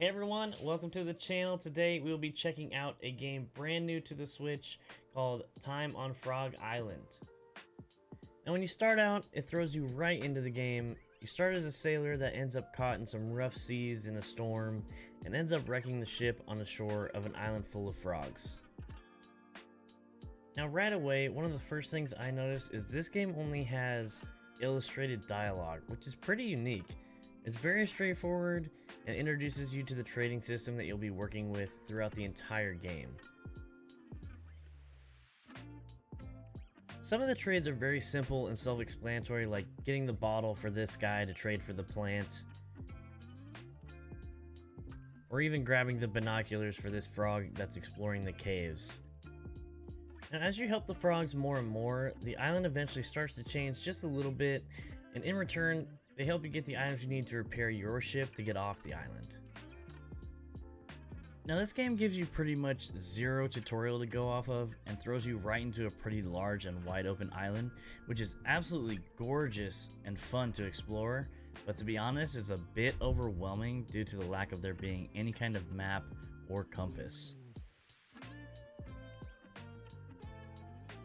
Hey everyone, welcome to the channel. Today we will be checking out a game brand new to the Switch called Time on Frog Island. Now when you start out, it throws you right into the game. You start as a sailor that ends up caught in some rough seas in a storm and ends up wrecking the ship on the shore of an island full of frogs. Now right away, one of the first things I noticed is this game only has illustrated dialogue, which is pretty unique. It's very straightforward and introduces you to the trading system that you'll be working with throughout the entire game. Some of the trades are very simple and self-explanatory, like getting the bottle for this guy to trade for the plant, or even grabbing the binoculars for this frog that's exploring the caves. Now, as you help the frogs more and more, the island eventually starts to change just a little bit, and in return, they help you get the items you need to repair your ship to get off the island. Now this game gives you pretty much zero tutorial to go off of and throws you right into a pretty large and wide open island, which is absolutely gorgeous and fun to explore, but to be honest, it's a bit overwhelming due to the lack of there being any kind of map or compass.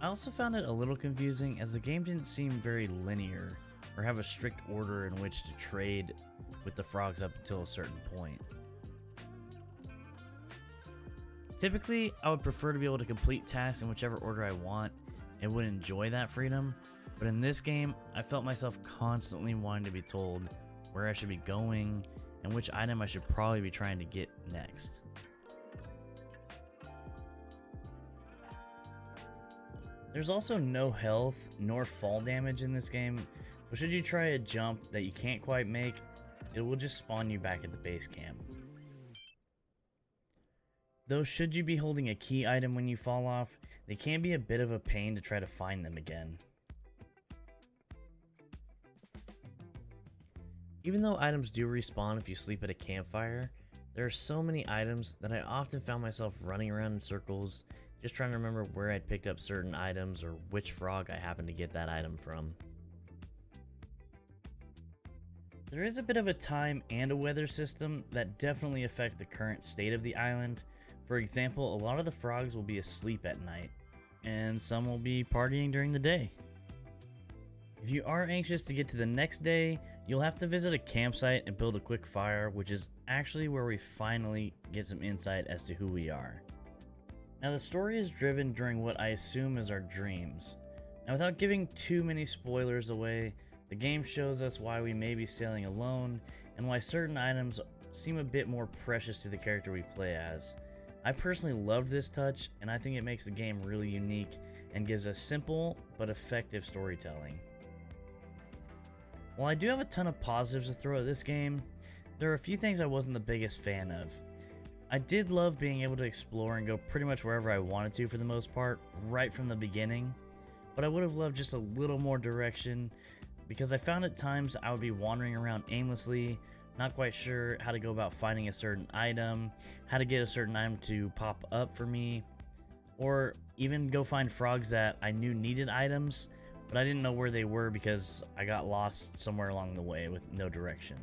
I also found it a little confusing as the game didn't seem very linear or have a strict order in which to trade with the frogs up until a certain point. Typically, I would prefer to be able to complete tasks in whichever order I want and would enjoy that freedom, but in this game, I felt myself constantly wanting to be told where I should be going and which item I should probably be trying to get next. There's also no health nor fall damage in this game, but should you try a jump that you can't quite make, it will just spawn you back at the base camp. Though should you be holding a key item when you fall off, they can be a bit of a pain to try to find them again. Even though items do respawn if you sleep at a campfire, there are so many items that I often found myself running around in circles, just trying to remember where I'd picked up certain items or which frog I happened to get that item from. There is a bit of a time and a weather system that definitely affect the current state of the island. For example, a lot of the frogs will be asleep at night, and some will be partying during the day. If you are anxious to get to the next day, you'll have to visit a campsite and build a quick fire, which is actually where we finally get some insight as to who we are. Now the story is driven during what I assume is our dreams. Now without giving too many spoilers away, the game shows us why we may be sailing alone and why certain items seem a bit more precious to the character we play as. I personally loved this touch, and I think it makes the game really unique and gives us simple but effective storytelling. While I do have a ton of positives to throw at this game, there are a few things I wasn't the biggest fan of. I did love being able to explore and go pretty much wherever I wanted to for the most part, right from the beginning, but I would have loved just a little more direction because I found at times I would be wandering around aimlessly, not quite sure how to go about finding a certain item, how to get a certain item to pop up for me, or even go find frogs that I knew needed items, but I didn't know where they were because I got lost somewhere along the way with no direction.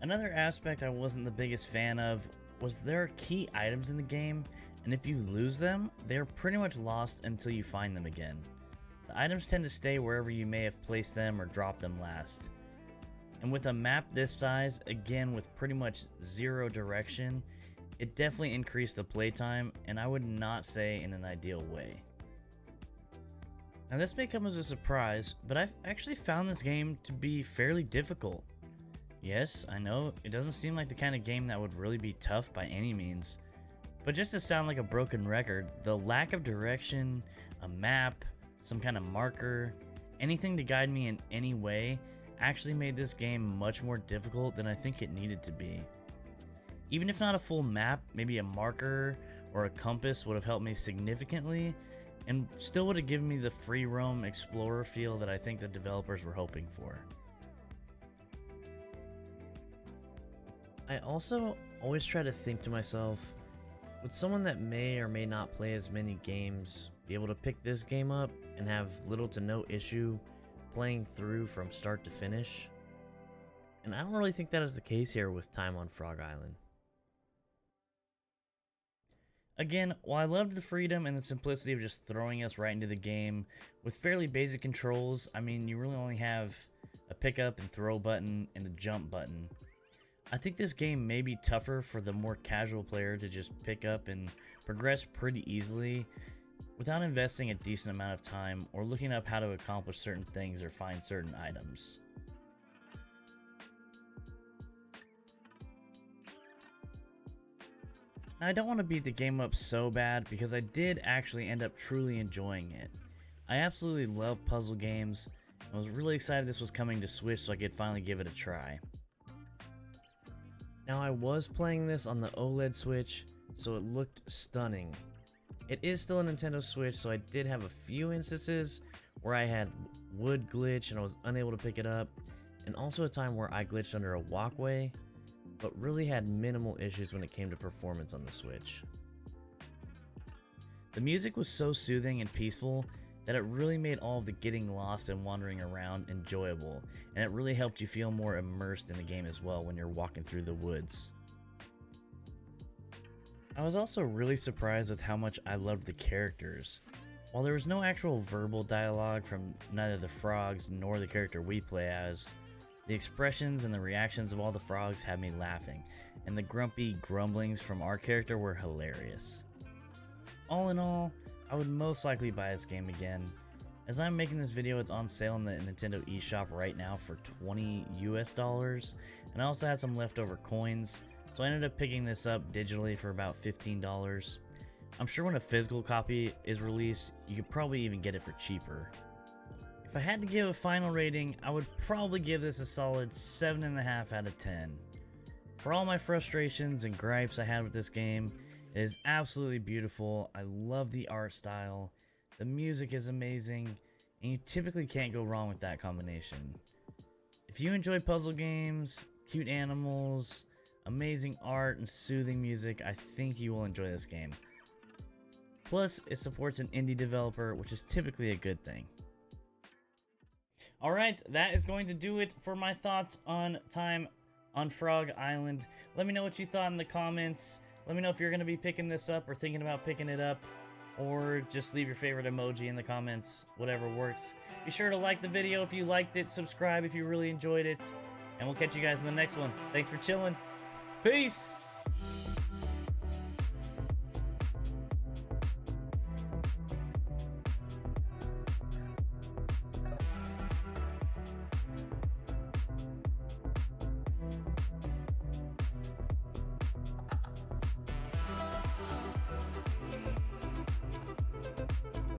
Another aspect I wasn't the biggest fan of was there are key items in the game, and if you lose them, they're pretty much lost until you find them again. The items tend to stay wherever you may have placed them or dropped them last. And with a map this size, again with pretty much zero direction, it definitely increased the playtime, and I would not say in an ideal way. Now this may come as a surprise, but I've actually found this game to be fairly difficult. Yes, I know, it doesn't seem like the kind of game that would really be tough by any means, but just to sound like a broken record, the lack of direction, a map, some kind of marker, anything to guide me in any way actually made this game much more difficult than I think it needed to be. Even if not a full map, maybe a marker or a compass would have helped me significantly and still would have given me the free roam explorer feel that I think the developers were hoping for. I also always try to think to myself, would someone that may or may not play as many games be able to pick this game up and have little to no issue playing through from start to finish? And I don't really think that is the case here with Time on Frog Island. Again, while I loved the freedom and the simplicity of just throwing us right into the game with fairly basic controls, I mean, you really only have a pick up and throw button and a jump button. I think this game may be tougher for the more casual player to just pick up and progress pretty easily without investing a decent amount of time or looking up how to accomplish certain things or find certain items. Now, I don't want to beat the game up so bad because I did actually end up truly enjoying it. I absolutely love puzzle games, and I was really excited this was coming to Switch so I could finally give it a try. Now, I was playing this on the OLED Switch, so it looked stunning. It is still a Nintendo Switch, so I did have a few instances where I had wood glitch and I was unable to pick it up, and also a time where I glitched under a walkway, but really had minimal issues when it came to performance on the Switch. The music was so soothing and peaceful that it really made all of the getting lost and wandering around enjoyable, and it really helped you feel more immersed in the game as well when you're walking through the woods. I was also really surprised with how much I loved the characters. While there was no actual verbal dialogue from neither the frogs nor the character we play as, the expressions and the reactions of all the frogs had me laughing, and the grumpy grumblings from our character were hilarious. All in all, I would most likely buy this game again. As I'm making this video, it's on sale in the Nintendo eShop right now for $20 US, and I also had some leftover coins, so I ended up picking this up digitally for about $15. I'm sure when a physical copy is released, you could probably even get it for cheaper. If I had to give a final rating, I would probably give this a solid 7.5 out of 10. For all my frustrations and gripes I had with this game, it is absolutely beautiful. I love the art style, the music is amazing, and you typically can't go wrong with that combination. If you enjoy puzzle games, cute animals, amazing art, and soothing music, I think you will enjoy this game. Plus, it supports an indie developer, which is typically a good thing. Alright, that is going to do it for my thoughts on Time on Frog Island. Let me know what you thought in the comments. Let me know if you're going to be picking this up or thinking about picking it up. Or just leave your favorite emoji in the comments, whatever works. Be sure to like the video if you liked it, subscribe if you really enjoyed it, and we'll catch you guys in the next one. Thanks for chilling. Peace!